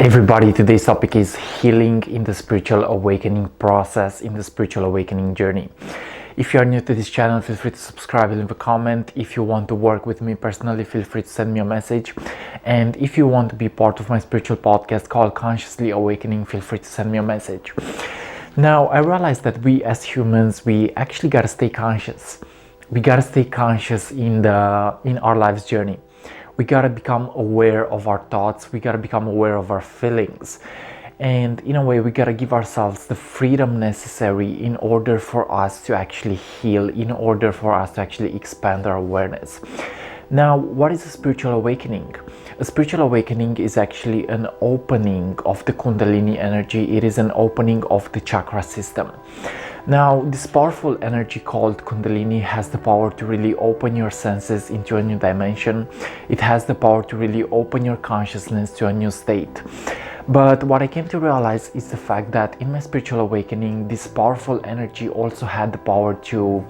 Everybody, today's topic is healing in the spiritual awakening process, in the spiritual awakening journey. If you are new to this channel, feel free to subscribe and leave a comment. If you want to work with me personally, feel free to send me a message. And if you want to be part of my spiritual podcast called Consciously Awakening, feel free to send me a message. Now, I realized that we as humans, we actually gotta stay conscious. We gotta stay conscious in our life's journey. We gotta become aware of our thoughts. We gotta become aware of our feelings. And in a way, we gotta give ourselves the freedom necessary in order for us to actually heal, in order for us to actually expand our awareness. Now, what is a spiritual awakening? A spiritual awakening is actually an opening of the Kundalini energy. It is an opening of the chakra system. Now, this powerful energy called Kundalini has the power to really open your senses into a new dimension. It has the power to really open your consciousness to a new state. But what I came to realize is the fact that in my spiritual awakening, this powerful energy also had the power to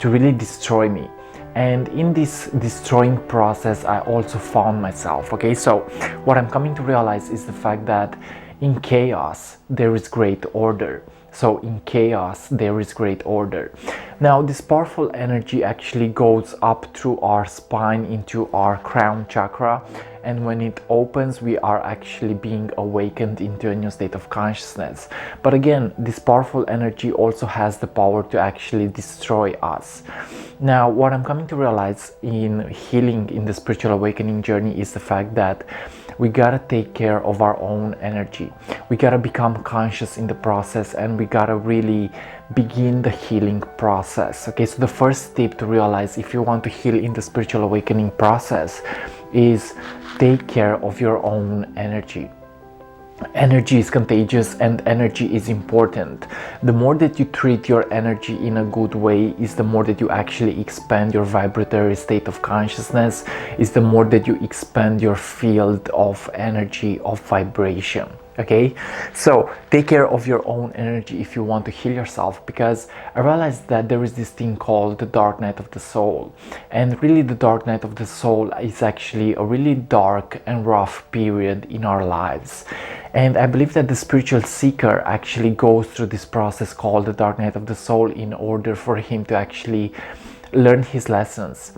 really destroy me. And in this destroying process, I also found myself. Okay, so what I'm coming to realize is the fact that in chaos, there is great order. So in chaos, there is great order. Now, this powerful energy actually goes up through our spine into our crown chakra. And when it opens, we are actually being awakened into a new state of consciousness. But again, this powerful energy also has the power to actually destroy us. Now, what I'm coming to realize in healing in the spiritual awakening journey is the fact that we gotta take care of our own energy. We gotta become conscious in the process, and we gotta really begin the healing process. Okay, so the first step to realize if you want to heal in the spiritual awakening process is take care of your own energy. Energy is contagious and energy is important. The more that you treat your energy in a good way is the more that you actually expand your vibratory state of consciousness, is the more that you expand your field of energy, of vibration. Okay, so take care of your own energy if you want to heal yourself, because I realized that there is this thing called the dark night of the soul, and really the dark night of the soul is actually a really dark and rough period in our lives. And I believe that the spiritual seeker actually goes through this process called the dark night of the soul in order for him to actually learn his lessons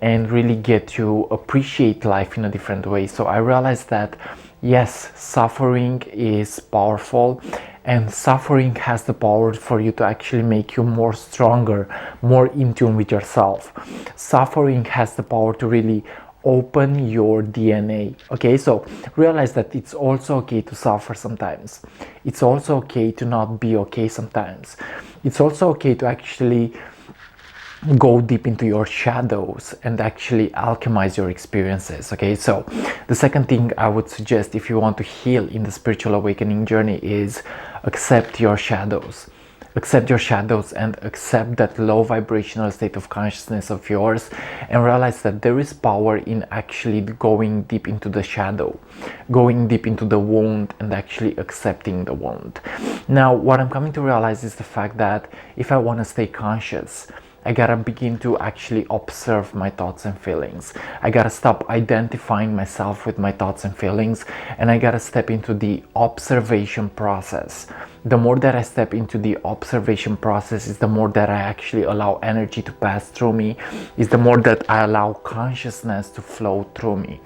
and really get to appreciate life in a different way. So I realized that yes, suffering is powerful, and suffering has the power for you to actually make you more stronger, more in tune with yourself. Suffering has the power to really open your DNA. Okay, so realize that it's also okay to suffer sometimes. It's also okay to not be okay sometimes. It's also okay to actually go deep into your shadows and actually alchemize your experiences. Okay, so the second thing I would suggest if you want to heal in the spiritual awakening journey is accept your shadows. Accept your shadows and accept that low vibrational state of consciousness of yours, and realize that there is power in actually going deep into the shadow, going deep into the wound and actually accepting the wound. Now, what I'm coming to realize is the fact that if I want to stay conscious, I gotta begin to actually observe my thoughts and feelings. I gotta stop identifying myself with my thoughts and feelings, and I gotta step into the observation process. The more that I step into the observation process is the more that I actually allow energy to pass through me, is the more that I allow consciousness to flow through me.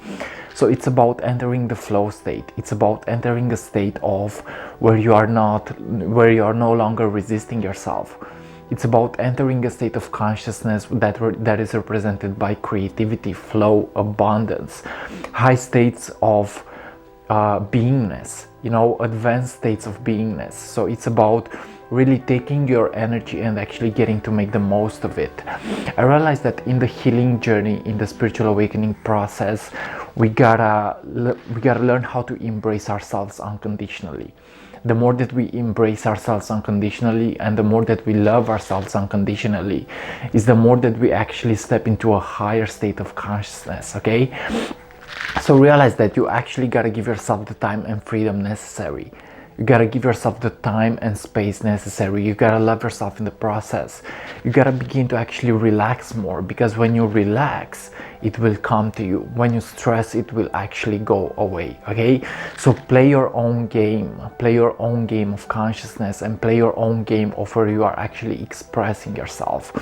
So it's about entering the flow state. It's about entering a state of where you are no longer resisting yourself. It's about entering a state of consciousness that is represented by creativity, flow, abundance, high states of beingness, advanced states of beingness. So it's about really taking your energy and actually getting to make the most of it. I realized that in the healing journey, in the spiritual awakening process, we gotta learn how to embrace ourselves unconditionally. The more that we embrace ourselves unconditionally and the more that we love ourselves unconditionally is the more that we actually step into a higher state of consciousness. Okay, so realize that you actually got to give yourself the time and freedom necessary. You gotta give yourself the time and space necessary. You gotta love yourself in the process. You gotta begin to actually relax more, because when you relax, it will come to you. When you stress, it will actually go away. Okay, so play your own game, play your own game of consciousness, and play your own game of where you are actually expressing yourself.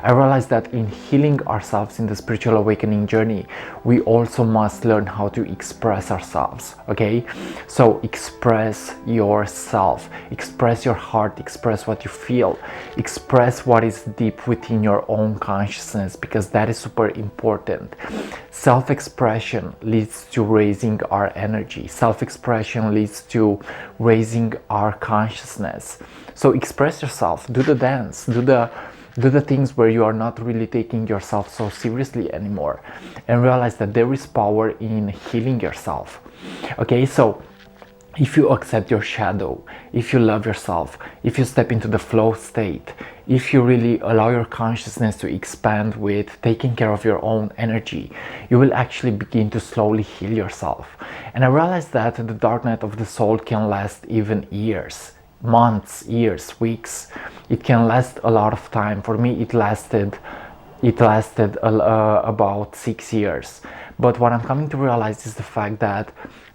I realize that in healing ourselves in the spiritual awakening journey, we also must learn how to express ourselves. Okay, so express yourself, express your heart, express what you feel, express what is deep within your own consciousness, because that is super important. Self-expression leads to raising our energy. Self-expression leads to raising our consciousness. So express yourself, do the dance, do the things where you are not really taking yourself so seriously anymore, and realize that there is power in healing yourself. Okay, so if you accept your shadow, if you love yourself, if you step into the flow state, if you really allow your consciousness to expand with taking care of your own energy, you will actually begin to slowly heal yourself. And I realized that the dark night of the soul can last even years, months, years, weeks. It can last a lot of time. For me, it lasted about 6 years. But what I'm coming to realize is the fact that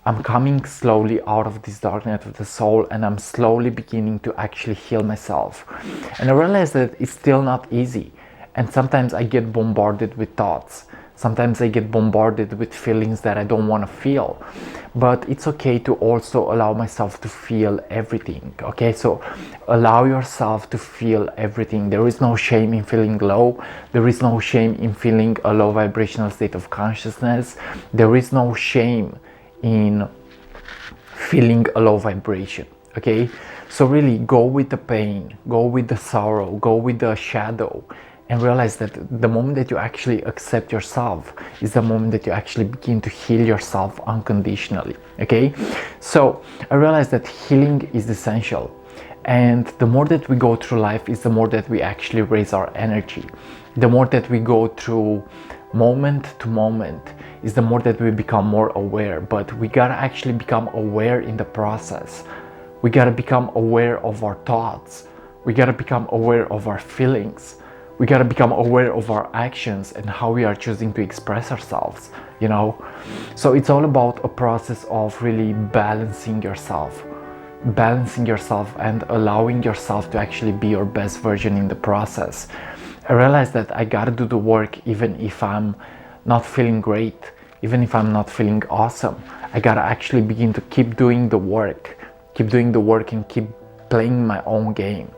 I'm coming slowly out of this dark night of the soul, and I'm slowly beginning to actually heal myself. And I realize that it's still not easy. And sometimes I get bombarded with thoughts. Sometimes I get bombarded with feelings that I don't want to feel. But it's okay to also allow myself to feel everything. Okay, so allow yourself to feel everything. There is no shame in feeling low. There is no shame in feeling a low vibrational state of consciousness. There is no shame in feeling a low vibration. Okay, so really go with the pain, go with the sorrow, go with the shadow, and realize that the moment that you actually accept yourself is the moment that you actually begin to heal yourself unconditionally. Okay, so I realize that healing is essential, and the more that we go through life is the more that we actually raise our energy. The more that we go through moment to moment is the more that we become more aware. But we gotta actually become aware in the process. We gotta become aware of our thoughts. We gotta become aware of our feelings. We gotta become aware of our actions and how we are choosing to express ourselves, you know. So it's all about a process of really balancing yourself and allowing yourself to actually be your best version in the process. I realized that I gotta do the work even if I'm not feeling great, even if I'm not feeling awesome. I gotta actually begin to keep doing the work and keep playing my own game,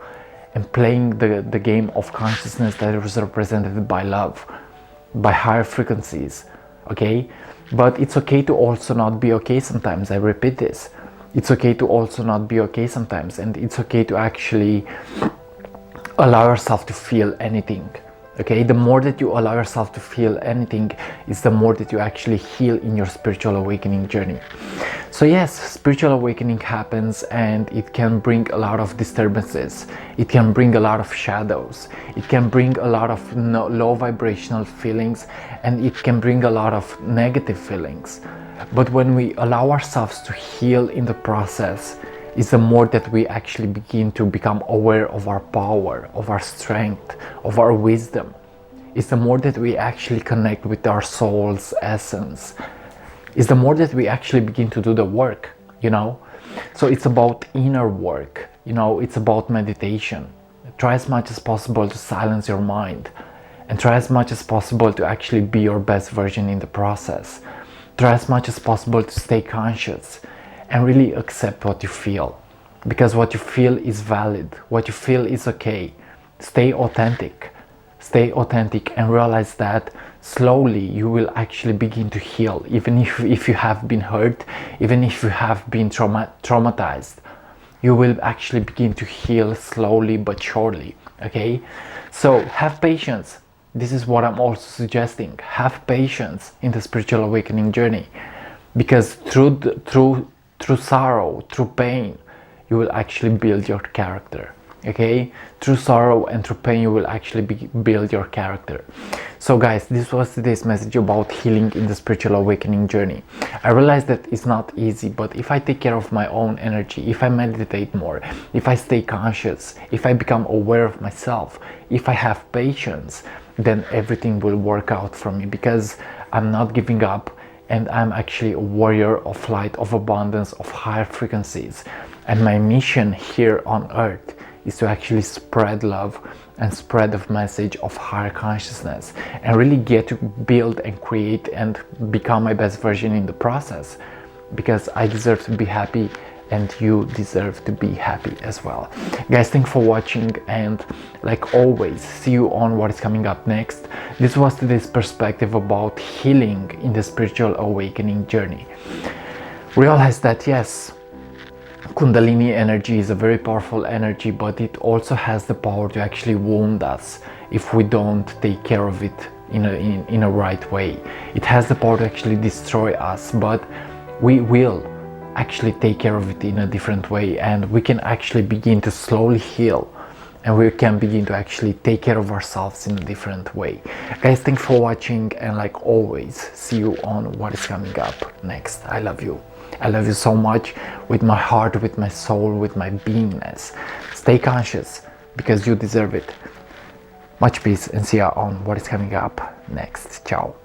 and playing the game of consciousness that is represented by love, by higher frequencies. Okay, but it's okay to also not be okay sometimes. I repeat this, it's okay to also not be okay sometimes, and it's okay to actually allow yourself to feel anything. Okay, the more that you allow yourself to feel anything is the more that you actually heal in your spiritual awakening journey. So yes, spiritual awakening happens, and it can bring a lot of disturbances. It can bring a lot of shadows. It can bring a lot of low vibrational feelings, and it can bring a lot of negative feelings. But when we allow ourselves to heal in the process, is the more that we actually begin to become aware of our power, of our strength, of our wisdom. Is the more that we actually connect with our soul's essence. Is the more that we actually begin to do the work, you know. So it's about inner work, you know. It's about meditation. Try as much as possible to silence your mind, and try as much as possible to actually be your best version in the process. Try as much as possible to stay conscious and really accept what you feel, because what you feel is valid, what you feel is okay. Stay authentic, and realize that slowly you will actually begin to heal. Even if you have been hurt, even if you have been traumatized, you will actually begin to heal slowly but surely. Okay, so have patience. This is what I'm also suggesting. Have patience in the spiritual awakening journey, because through sorrow, through pain, you will actually build your character. Okay, through sorrow and through pain you will actually build your character. So guys, this was today's message about healing in the spiritual awakening journey. I realize that it's not easy, but if I take care of my own energy, if I meditate more, if I stay conscious, if I become aware of myself, if I have patience, then everything will work out for me, because I'm not giving up, and I'm actually a warrior of light, of abundance, of higher frequencies. And my mission here on earth is to actually spread love and spread the message of higher consciousness, and really get to build and create and become my best version in the process, because I deserve to be happy and you deserve to be happy as well. Guys, thanks for watching, and like always, see you on what is coming up next. This was today's perspective about healing in the spiritual awakening journey. Realize that yes, Kundalini energy is a very powerful energy, but it also has the power to actually wound us if we don't take care of it in a right way. It has the power to actually destroy us, but we will actually take care of it in a different way, and we can actually begin to slowly heal, and we can begin to actually take care of ourselves in a different way. Guys, thanks for watching, and like always, see you on what is coming up next. I love you. I love you so much, with my heart, with my soul, with my beingness. Stay conscious, because you deserve it. Much peace, and see you on what is coming up next. Ciao.